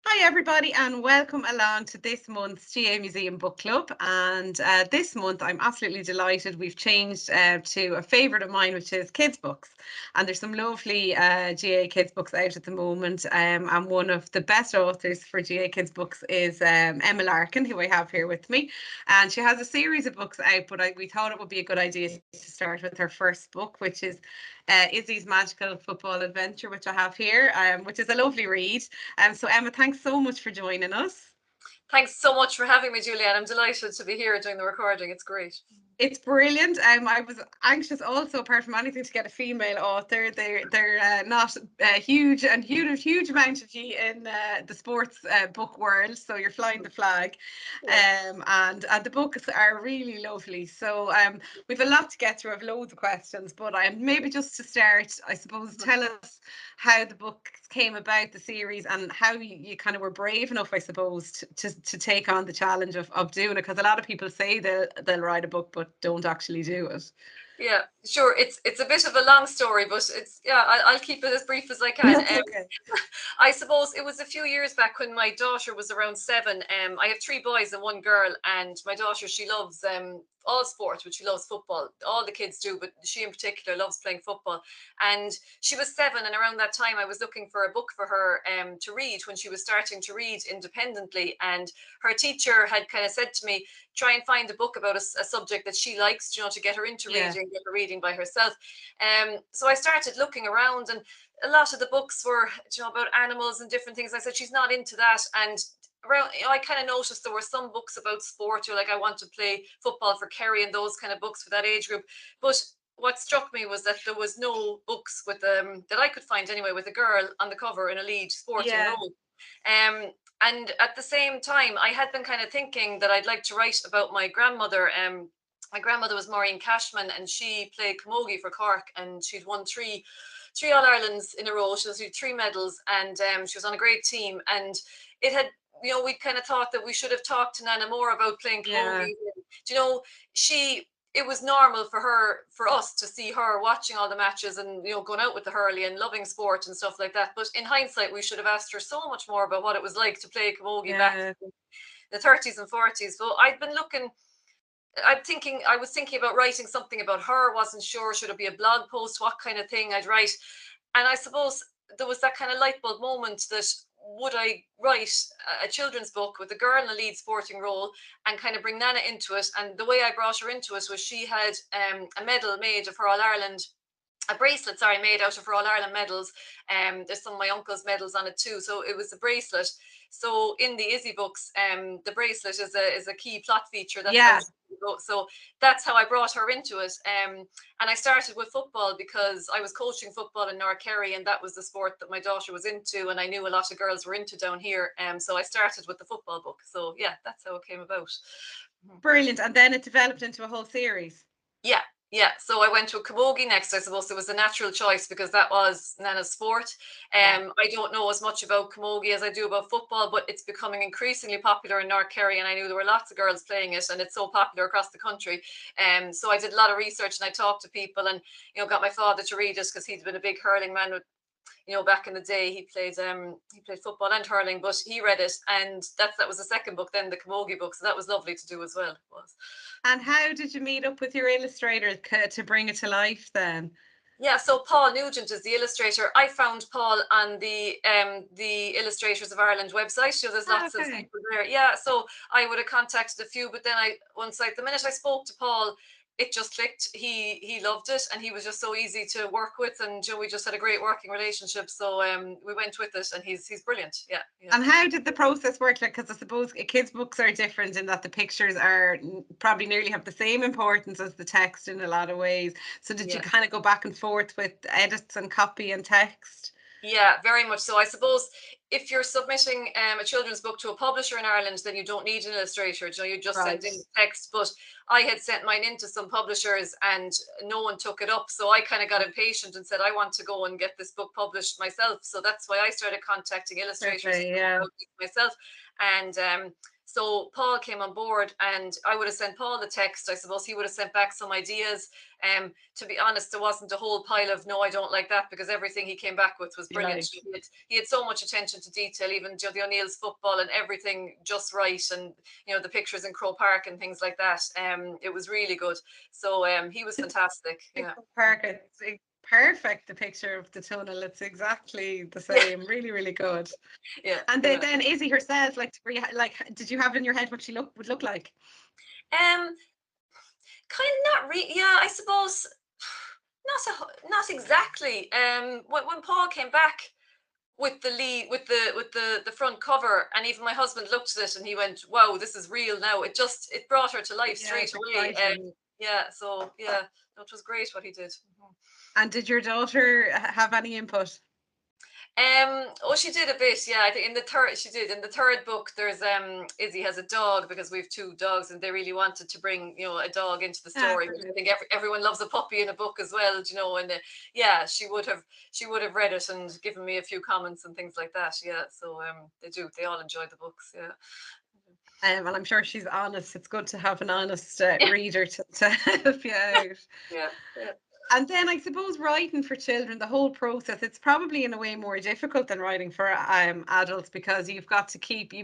Hi everybody and welcome along to this month's GAA Museum Book Club, and this month I'm absolutely delighted we've changed to a favourite of mine, which is kids books, and there's some lovely GAA kids books out at the moment, and one of the best authors for GAA kids books is Emma Larkin, who I have here with me, and she has a series of books out, but we thought it would be a good idea to start with her first book, which is Izzy's Magical Football Adventure, which I have here, which is a lovely read. So Emma, thanks so much for joining us. Thanks so much for having me, Julianne. I'm delighted to be here doing the recording. It's great. It's brilliant. I was anxious also, apart from anything, to get a female author. They're not huge amount of you in the sports book world, so you're flying the flag. And the books are really lovely. So we've a lot to get through. I've loads of questions, but maybe just to start, I suppose, tell us how the book came about, the series, and how you kind of were brave enough, I suppose, to take on the challenge of doing it, because a lot of people say they'll write a book but don't actually do it. Yeah, sure. It's a bit of a long story, but I'll keep it as brief as I can. That's okay. I suppose it was a few years back when my daughter was around 7. I have 3 boys and 1 girl, and my daughter, she loves all sports, but she loves football. All the kids do, but she in particular loves playing football. And she was 7, and around that time, I was looking for a book for her to read when she was starting to read independently. And her teacher had kind of said to me, try and find a book about a subject that she likes, to get her into reading, get her reading by herself. So I started looking around, and a lot of the books were, about animals and different things. I said, she's not into that. And around, I kind of noticed there were some books about sport, like I want to play football for Kerry and those kind of books for that age group. But what struck me was that there was no books with that I could find anyway with a girl on the cover in a lead sporting role. And at the same time, I had been kind of thinking that I'd like to write about my grandmother. My grandmother was Maureen Cashman, and she played camogie for Cork, and she'd won three All Irelands in a row. She was 3 medals, and she was on a great team. And it had, we kind of thought that we should have talked to Nana more about playing camogie. She, it was normal for us to see her watching all the matches and going out with the hurley and loving sport and stuff like that. But in hindsight, we should have asked her so much more about what it was like to play camogie back in the 30s and 40s. So I'd been looking. I was thinking about writing something about her. Wasn't sure, should it be a blog post, what kind of thing I'd write. And I suppose there was that kind of light bulb moment that would I write a children's book with a girl in a lead sporting role and kind of bring Nana into it. And the way I brought her into it was she had a medal made of her All Ireland, a bracelet, sorry, made out of her All Ireland medals. There's some of my uncle's medals on it too. So it was a bracelet. So in the Izzy books, the bracelet is a key plot feature. That's how so that's how I brought her into it. And I started with football because I was coaching football in North Kerry, and that was the sport that my daughter was into, and I knew a lot of girls were into down here. So I started with the football book. So yeah, that's how it came about. Brilliant. And then it developed into a whole series. Yeah. So I went to camogie next. I suppose it was a natural choice because that was Nana's sport. I don't know as much about camogie as I do about football, but it's becoming increasingly popular in North Kerry, and I knew there were lots of girls playing it, and it's so popular across the country. So I did a lot of research, and I talked to people, and got my father to read it because he'd been a big hurling man with, back in the day. He played football and hurling, but he read it, and that was the second book, then the camogie book. So that was lovely to do as well. It was. And how did you meet up with your illustrator to bring it to life then? Yeah, so Paul Nugent is the illustrator. I found Paul on the Illustrators of Ireland website. So there's lots of people there. Yeah, so I would have contacted a few, but then the minute I spoke to Paul, it just clicked. He loved it, and he was just so easy to work with, and we just had a great working relationship. So we went with it, and he's brilliant. Yeah. And how did the process work? Like, because I suppose kids' books are different in that the pictures are probably nearly have the same importance as the text in a lot of ways. So did you kind of go back and forth with edits and copy and text? Yeah, very much so. I suppose if you're submitting a children's book to a publisher in Ireland, then you don't need an illustrator. You just send in the text. But I had sent mine into some publishers, and no one took it up. So I kind of got impatient and said, I want to go and get this book published myself. So that's why I started contacting illustrators myself. And So Paul came on board, and I would have sent Paul the text. I suppose he would have sent back some ideas. To be honest, there wasn't a whole pile of no, I don't like that, because everything he came back with was brilliant. He had so much attention to detail, even the O'Neill's football and everything just right, and the pictures in Crow Park and things like that. It was really good. So he was fantastic. Yeah. Park, it's perfect. The picture of the tunnel, it's exactly the same. Really, really good. Yeah. And then Izzy herself, like did you have in your head what she would look like? Kind of not really. Yeah, I suppose not exactly. When Paul came back with the lead, with the front cover, and even my husband looked at it and he went, "Wow, this is real now." It brought her to life straight away. Yeah, so yeah, it was great what he did. And did your daughter have any input? She did a bit, yeah. I think in the third book, there's Izzy has a dog, because we have 2 dogs, and they really wanted to bring a dog into the story. I think everyone loves a puppy in a book as well, and yeah, she would have read it and given me a few comments and things like that. Yeah, so they all enjoy the books. Yeah. And I'm sure she's honest. It's good to have an honest reader to help you out. Yeah. And then I suppose writing for children, the whole process, it's probably in a way more difficult than writing for adults, because you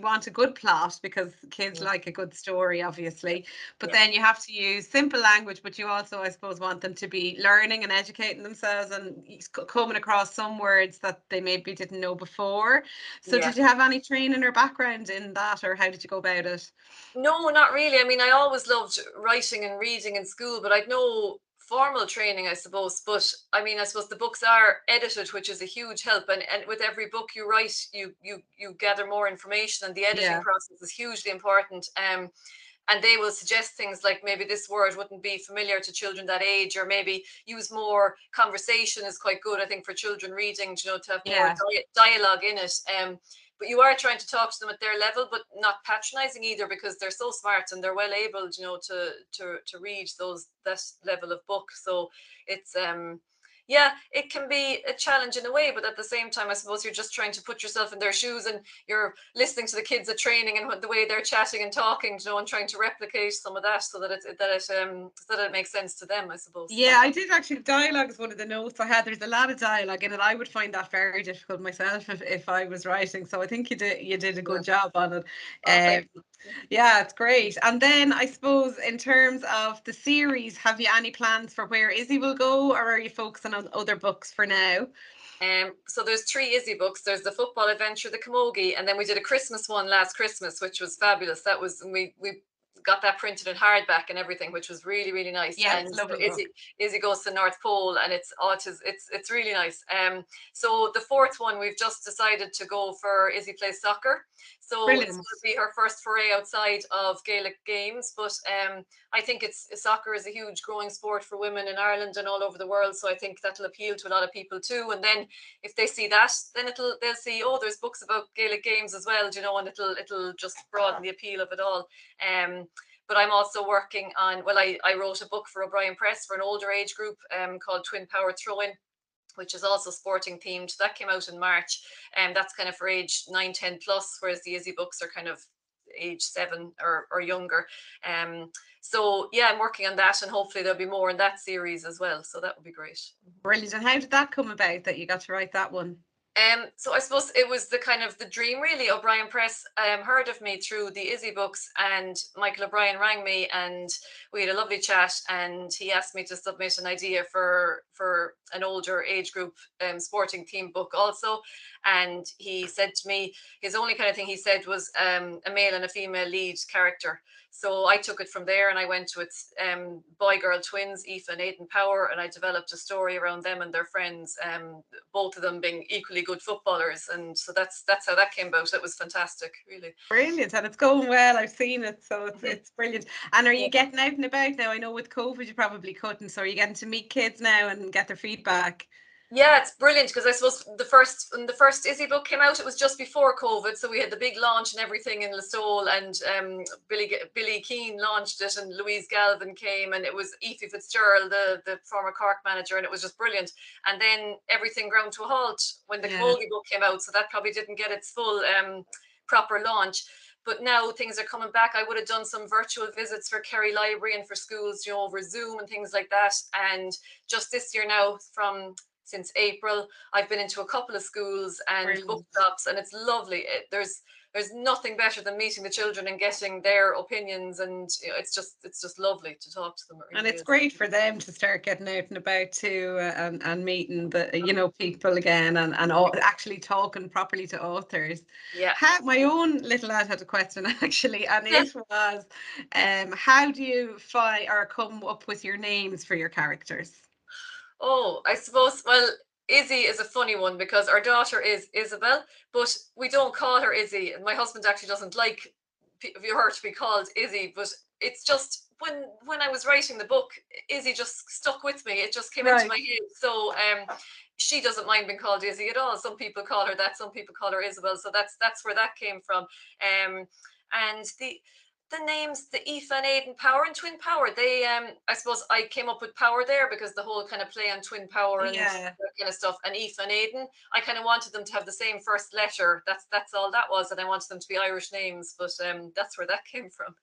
want a good plot, because kids like a good story, obviously. But then you have to use simple language, but you also, I suppose, want them to be learning and educating themselves and coming across some words that they maybe didn't know before. So did you have any training or background in that, or how did you go about it? No, not really. I mean, I always loved writing and reading in school, but I'd no formal training, I suppose. But I mean, I suppose the books are edited, which is a huge help. And with every book you write, you gather more information, and the editing process is hugely important. And they will suggest things like, maybe this word wouldn't be familiar to children that age, or maybe use more conversation is quite good, I think, for children reading, to have more dialogue in it. But you are trying to talk to them at their level, but not patronizing either, because they're so smart and they're well able, to read that level of book. So it's yeah, it can be a challenge in a way, but at the same time, I suppose you're just trying to put yourself in their shoes, and you're listening to the kids at training and the way they're chatting and talking, and trying to replicate some of that, so that it makes sense to them, I suppose. Yeah, I did actually. Dialogue is one of the notes I had. There's a lot of dialogue in it. I would find that very difficult myself if I was writing. So I think you did a good job on it. Yeah, it's great. And then I suppose, in terms of the series, have you any plans for where Izzy will go, or are you focusing on other books for now? So there's 3 Izzy books. There's the football adventure, the Camogie, and then we did a Christmas one last Christmas, which was fabulous. That was, we got that printed in hardback and everything, which was really, really nice. Yeah, and it's lovely. Izzy goes to the North Pole, and it's really nice. So the 4th one, we've just decided to go for Izzy plays soccer. So it's going to be her first foray outside of Gaelic games, but I think soccer is a huge growing sport for women in Ireland and all over the world. So I think that'll appeal to a lot of people too. And then if they see that, then they'll see, oh, there's books about Gaelic games as well, and it'll just broaden the appeal of it all. But I'm also working on, I wrote a book for O'Brien Press for an older age group called Twin Power Throw-In, which is also sporting themed. That came out in March, and that's kind of for age 9, 10 plus, whereas the Izzy books are kind of age 7 or younger. So yeah, I'm working on that, and hopefully there'll be more in that series as well. So that would be great. Brilliant. And how did that come about, that you got to write that one? So I suppose it was the kind of the dream, really. O'Brien Press heard of me through the Izzy books, and Michael O'Brien rang me, and we had a lovely chat, and he asked me to submit an idea for an older age group sporting theme book also. And he said to me, his only kind of thing he said was a male and a female lead character. So I took it from there, and I went to its boy-girl twins, Aoife and Aidan Power, and I developed a story around them and their friends, both of them being equally good footballers. And so that's how that came about. It was fantastic, really. Brilliant, and it's going well. I've seen it, so it's brilliant. And are you getting out and about now? I know with COVID you probably couldn't, so are you getting to meet kids now and get their feedback? Yeah, it's brilliant, because I suppose when the first Izzy book came out, it was just before COVID, so we had the big launch and everything in Listowel, and Billy Keane launched it, and Louise Galvin came, and it was Aoife Fitzgerald, the former Cork manager, and it was just brilliant. And then everything ground to a halt when the Camogie book came out, so that probably didn't get its full proper launch. But now things are coming back. I would have done some virtual visits for Kerry Library and for schools, over Zoom and things like that. And just this year now, since April, I've been into a couple of schools and Brilliant. bookshops, and it's lovely. There's nothing better than meeting the children and getting their opinions, and it's just lovely to talk to them. It And really it's is. great for them to start getting out and about too, and meeting the people again, and actually talking properly to authors. Yeah. My own little lad had a question actually, and Yeah. it was, how do you find or come up with your names for your characters? Oh, I suppose, well, Izzy is a funny one because our daughter is Isabel, but we don't call her Izzy. And my husband actually doesn't like her to be called Izzy, but it's just when I was writing the book, Izzy just stuck with me. It just came into Right. my head. So she doesn't mind being called Izzy at all. Some people call her that, some people call her Isabel. So that's where that came from. And the names, the Aoife and Aidan Power and Twin Power, they I suppose I came up with Power there because the whole kind of play on Twin Power and Yeah. that kind of stuff. And Aoife and Aidan, I kind of wanted them to have the same first letter. That's all that was, and I wanted them to be Irish names. But that's where that came from.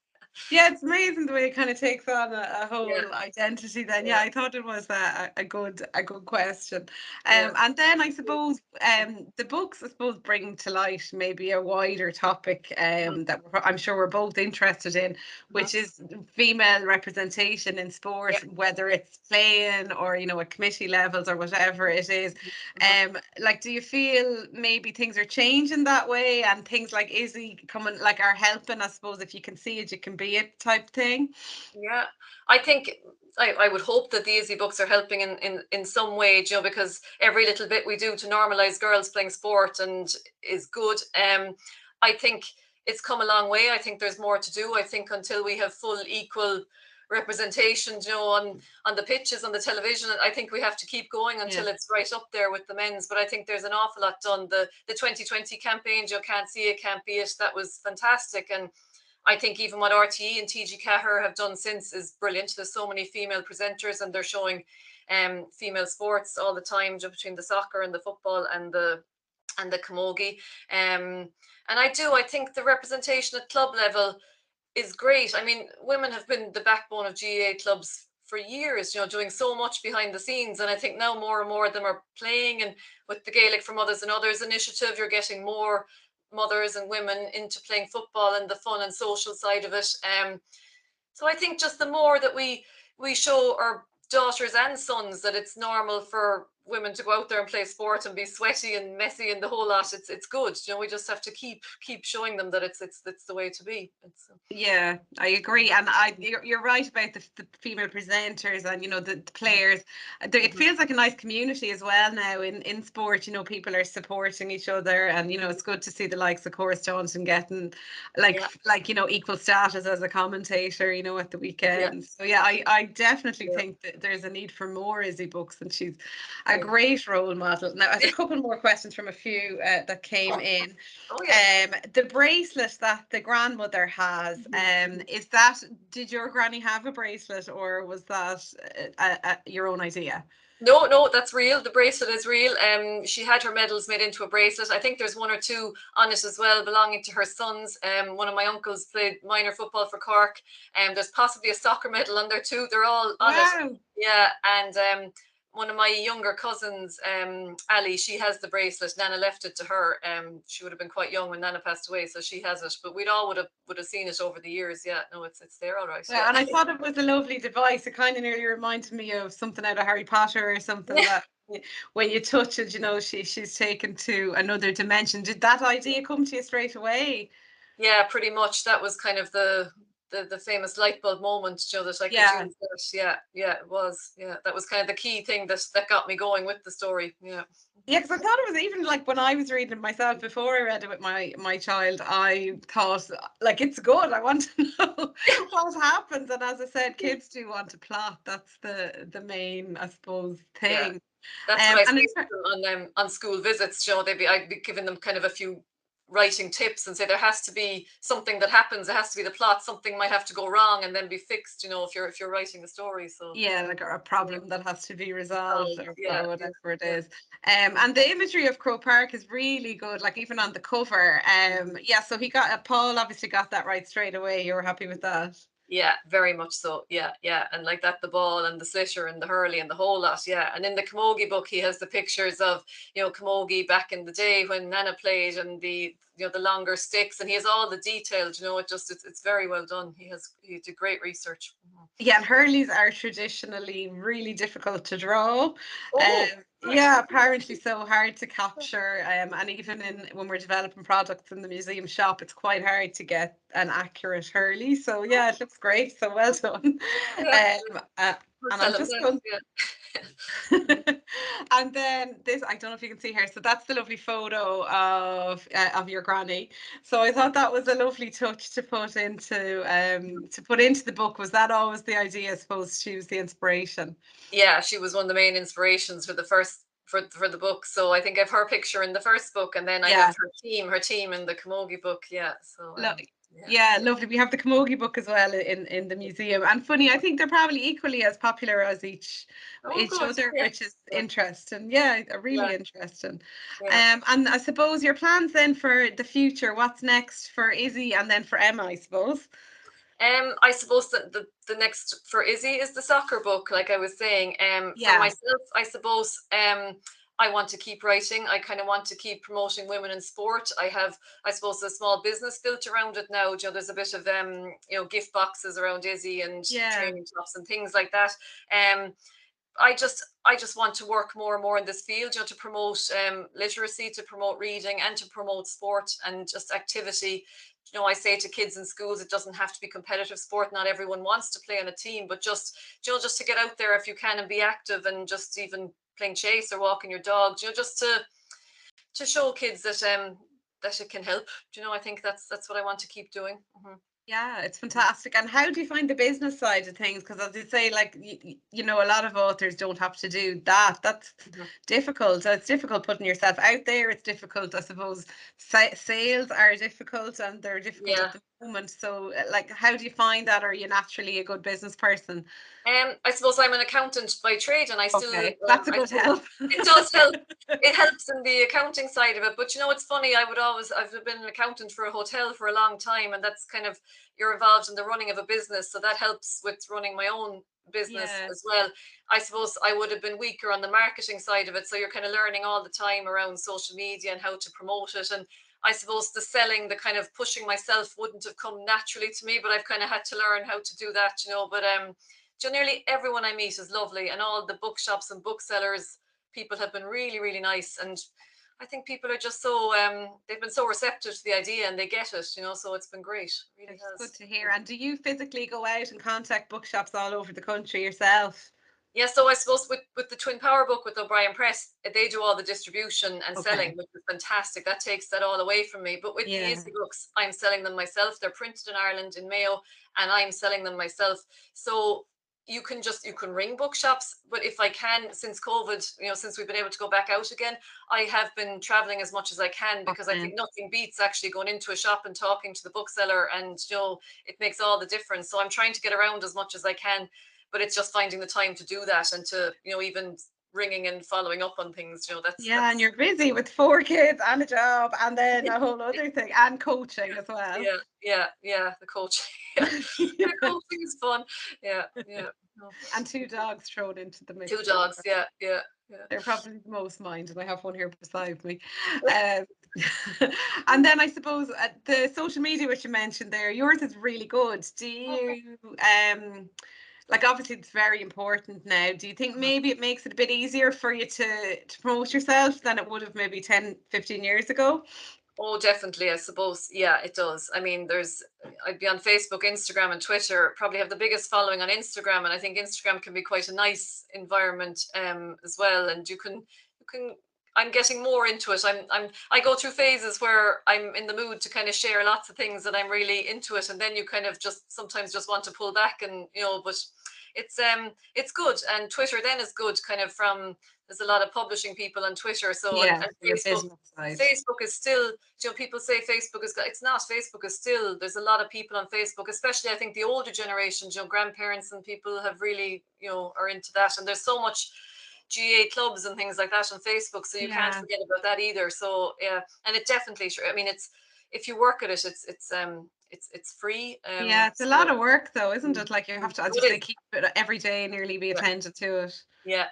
Yeah, it's amazing the way it kind of takes on a Yeah, whole identity then. Yeah, yeah, I thought it was a good question. yeah. And then I suppose the books, I suppose, bring to light maybe a wider topic that I'm sure we're both interested in, Mhm. which is female representation in Yeah. sport, whether it's playing or, at committee levels or whatever it is. Mhm. Like, do you feel maybe things are changing that way, and things like Izzy coming, like, are helping? I suppose if you can see it, you can be it type thing. Yeah, I think I would hope that the Easy books are helping in some way, because every little bit we do to normalize girls playing sport and is good. I think it's come a long way. I think there's more to do. I think until we have full equal representation, on the pitches, on the television, I think we have to keep going Yeah. until it's right up there with the men's. But I think there's an awful lot done. The 2020 campaign, can't see it, can't be it. That was fantastic, and I think even what RTE and TG Cahir have done since is brilliant. There's so many female presenters, and they're showing female sports all the time, between the soccer and the football and the camogie. And I think the representation at club level is great. I mean, women have been the backbone of GAA clubs for years, doing so much behind the scenes. And I think now more and more of them are playing. And with the Gaelic for Mothers and Others initiative, you're getting more mothers and women into playing football and the fun and social side of it. So I think just the more that we show our daughters and sons that it's normal for women to go out there and play sport and be sweaty and messy and the whole lot, it's good. We just have to keep showing them that it's the way to be. Yeah, I agree, and you're right about the female presenters and the players. It Mhm. feels like a nice community as well now in sport. People are supporting each other, and it's good to see the likes of Cora Johnson getting Yeah, equal status as a commentator. At the yeah, weekend. So yeah, I definitely yeah, think that there's a need for more Izzy books, and she's a yeah. great role model. Now, I have a couple more questions from a few that came in. Oh yeah. The bracelet that the grandmother has, did your granny have a bracelet, or was that your own idea? No, no, that's real. The bracelet is real. She had her medals made into a bracelet. I think there's one or two on it as well, belonging to her sons. One of my uncles played minor football for Cork. There's possibly a soccer medal on there too. They're all on it. Wow. Yeah, and one of my younger cousins, Ali, she has the bracelet. Nana left it to her. She would have been quite young when Nana passed away, so she has it. But we'd all would have seen it over the years. Yeah, no, it's there, all right. Well, Yeah, and I thought it was a lovely device. It kind of nearly reminded me of something out of Harry Potter or something, yeah. that when you touch it, she's taken to another dimension. Did that idea come to you straight away? Yeah, pretty much. That was kind of the famous light bulb moment, that I could Yeah. use that. Yeah, yeah, it was. Yeah, that was kind of the key thing that got me going with the story. Yeah. Yeah, because I thought it was even like when I was reading it myself before I read it with my child, I thought like it's good. I want to know what happens. And as I said, kids do want to plot. That's the main, I suppose, Yeah. thing. That's what I And say in to them on school visits. I'd be giving them kind of a few writing tips and say there has to be something that happens. It has to be the plot. Something might have to go wrong and then be fixed. You know, if you're writing a story. So yeah, like a problem that has to be resolved, yeah, or whatever it yeah, is. And the imagery of Crow Park is really good, like even on the cover. Yeah, so Paul obviously got that right straight away. You were happy with that? yeah, very much so. Yeah, yeah, and like that, the ball and the slitter and the hurley and the whole lot. Yeah, and in the Camogie book, he has the pictures of Camogie back in the day when Nana played, and the the longer sticks, and he has all the details. It's very well done. He did great research. Yeah, and Hurleys are traditionally really difficult to draw. Oh, right. Yeah, apparently so hard to capture. And even when we're developing products in the museum shop, it's quite hard to get an accurate Hurley. So yeah, it looks great. So well done. Yeah, we'll And tell I'm him just that. going. Yeah. And then this, I don't know if you can see here. So that's the lovely photo of your granny. So I thought that was a lovely touch to put into the book. Was that always the idea? I suppose she was the inspiration. Yeah, she was one of the main inspirations for the first for the book. So I think I have her picture in the first book, and then I have Yeah. her team in the Camogie book. Yeah. So Lo- yeah. yeah, lovely. We have the Camogie book as well in the museum. And funny, I think they're probably equally as popular as Oh, each good. other, Yeah. which is interesting. Yeah, Yeah. really interesting. Yeah. And I suppose your plans then for the future, what's next for Izzy and then for Emma, I suppose. I suppose that the next for Izzy is the soccer book, like I was saying. For Yeah, myself, I suppose I want to keep writing. I kind of want to keep promoting women in sport. I have, I suppose, a small business built around it now. There's a bit of gift boxes around Izzy and yeah, training tops and things like that. Um, I just want to work more and more in this field, to promote literacy, to promote reading, and to promote sport and just activity. I say to kids in schools, it doesn't have to be competitive sport. Not everyone wants to play on a team, but just to get out there if you can and be active, and just even playing chase or walking your dog, just to show kids that it can help. I think that's what I want to keep doing. yeah, it's fantastic. And how do you find the business side of things? Because as you say, like a lot of authors don't have to do that. That's Mhm. difficult. It's difficult putting yourself out there. It's difficult, I suppose. Sales are difficult, and they're difficult Yeah. at the moment. So, like, how do you find that? Are you naturally a good business person? I suppose I'm an accountant by trade, and Okay, that's a I good still, help. it does help. It helps in the accounting side of it. But it's funny. I've been an accountant for a hotel for a long time, and that's kind of, you're involved in the running of a business, so that helps with running my own business Yeah, as well. I suppose I would have been weaker on the marketing side of it, so you're kind of learning all the time around social media and how to promote it. And I suppose the selling, the kind of pushing myself wouldn't have come naturally to me, but I've kind of had to learn how to do that. But nearly everyone I meet is lovely, and all the bookshops and booksellers, people have been really, really nice. And I think people are just so they've been so receptive to the idea, and they get it, so it's been great. It really it's good has. to hear. And do you physically go out and contact bookshops all over the country yourself? Yeah, so I suppose with the Twin Power book with O'Brien Press, they do all the distribution and selling, Okay. which is fantastic. That takes that all away from me. But with the Yeah. Izzy books, I'm selling them myself. They're printed in Ireland in Mayo, and I'm selling them myself. So you can ring bookshops, but if I can, since COVID, since we've been able to go back out again, I have been traveling as much as I can, because I Okay. think nothing beats actually going into a shop and talking to the bookseller, and it makes all the difference. So I'm trying to get around as much as I can, but it's just finding the time to do that, and to even ringing and following up on things. Yeah, and That's you're busy with 4 kids and a job and then a whole other thing and coaching as well. yeah, yeah. The coaching, yeah, the coaching is fun. Yeah, yeah. No. And 2 dogs thrown into the Two mix as dogs. well. Yeah, yeah, yeah. They're probably the most mind, and I have one here beside me. Um, and then I suppose the social media which you mentioned there, yours is really good. Do you like, obviously it's very important now. Do you think maybe it makes it a bit easier for you to promote yourself than it would have maybe 10, 15 years ago? Oh, definitely. I suppose. Yeah, it does. I mean, I'd be on Facebook, Instagram, and Twitter. Probably have the biggest following on Instagram, and I think Instagram can be quite a nice environment as well. And you can. I'm getting more into it. I go through phases where I'm in the mood to kind of share lots of things that I'm really into it, and then you kind of just sometimes just want to pull back, and but it's good. And Twitter then is good, kind of from, there's a lot of publishing people on Twitter. So Yeah, and your business side. Facebook is still, people say Facebook is, it's not. Facebook is still, there's a lot of people on Facebook, especially I think the older generation, grandparents and people have really, are into that. And there's so much GA clubs and things like that on Facebook, so you can't forget about that either. So yeah, and it definitely, I mean, it's, if you work at it, it's free. Yeah, it's a lot of work though, isn't it? Like you have to, as you it say, is. keep it every day, nearly be attentive to it. Yeah,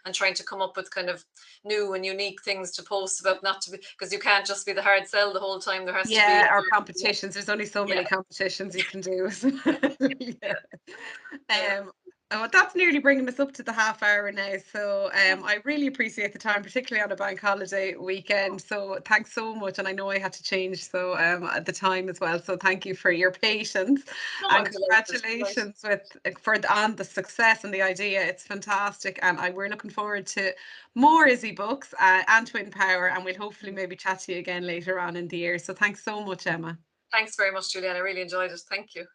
and trying to come up with kind of new and unique things to post about, not to be, because you can't just be the hard sell the whole time. There has to be Our competitions. There's only so many competitions you can do. Oh, that's nearly bringing us up to the half hour now. So I really appreciate the time, particularly on a bank holiday weekend. So thanks so much. And I know I had to change at the time as well. So thank you for your patience, and congratulations on the success and the idea. It's fantastic, and we're looking forward to more Izzy books and Twin Power, and we'll hopefully maybe chat to you again later on in the year. So thanks so much, Emma. Thanks very much, Julianne. I really enjoyed it. Thank you.